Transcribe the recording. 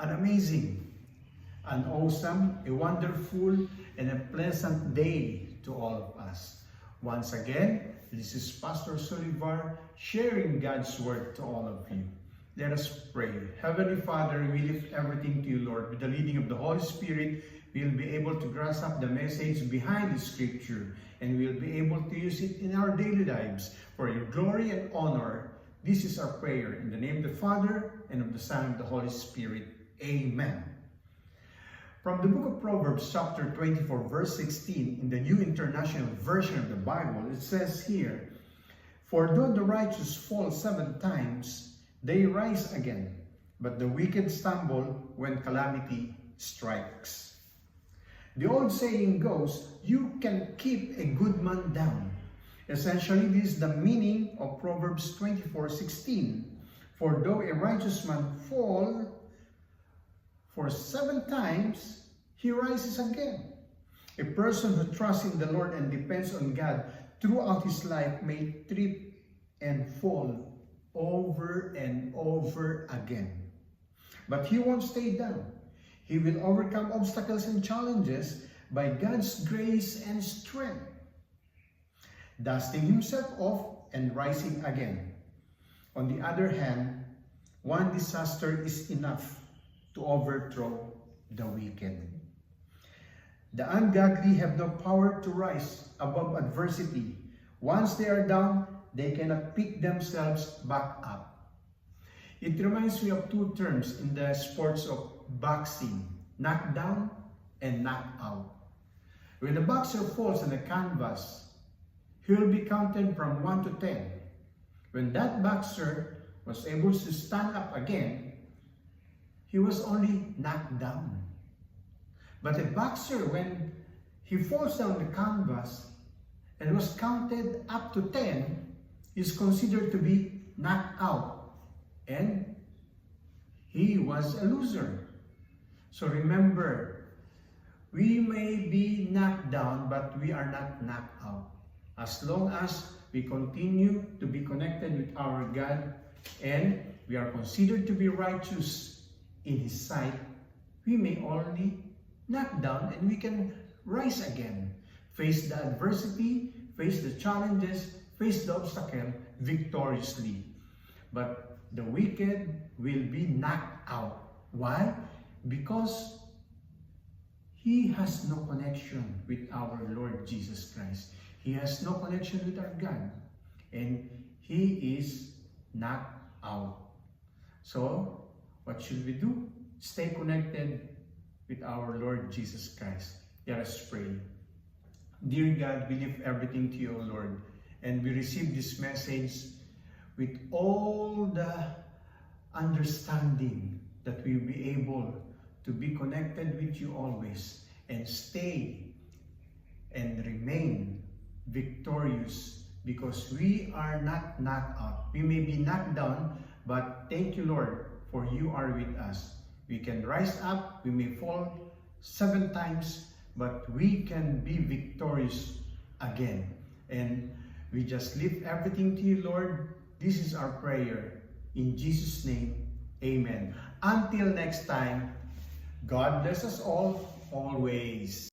an amazing, an awesome, a wonderful, and a pleasant day to all of us. Once again, this is Pastor Solivar sharing God's word to all of you. Let us pray. Heavenly Father, we lift everything to you, Lord. With the leading of the Holy Spirit, we'll be able to grasp up the message behind the scripture, and we'll be able to use it in our daily lives for your glory and honor. This is our prayer in the name of the Father, and of the Son, and of the Holy Spirit. Amen. From the book of Proverbs, chapter 24, verse 16, in the New International Version of the Bible, it says here, "For though the righteous fall 7 times, they rise again, but the wicked stumble when calamity strikes." The old saying goes, you can keep a good man down. Essentially, this is the meaning of Proverbs 24:16. For though a righteous man fall for 7 times, he rises again. A person who trusts in the Lord and depends on God throughout his life may trip and fall over and over again. But he won't stay down. He will overcome obstacles and challenges by God's grace and strength, dusting himself off and rising again. On the other hand, one disaster is enough to overthrow the wicked. The ungodly have no power to rise above adversity. Once they are down, they cannot pick themselves back up. It reminds me of 2 terms in the sports of boxing: knock down and knock out. When a boxer falls on a canvas, he will be counted from 1 to 10. When that boxer was able to stand up again, he was only knocked down. But a boxer, when he falls down the canvas and was counted up to 10, is considered to be knocked out, and he was a loser. So remember, we may be knocked down, but we are not knocked out. As long as we continue to be connected with our God and we are considered to be righteous in His sight, we may only knock down and we can rise again, face the adversity, face the challenges, face the obstacle victoriously. But the wicked will be knocked out. Why? Because he has no connection with our Lord Jesus Christ. He has no connection with our God. And he is knocked out. So, what should we do? Stay connected with our Lord Jesus Christ. Let us pray. Dear God, we lift everything to you, O Lord. And we receive this message with all the understanding that we will be able to be connected with you always and stay and remain victorious, because we are not knocked out. We may be knocked down, but thank you, Lord, for you are with us. We can rise up, we may fall 7 times, but we can be victorious again. And we just lift everything to you, Lord. This is our prayer. In Jesus' name, amen. Until next time, God bless us all, always.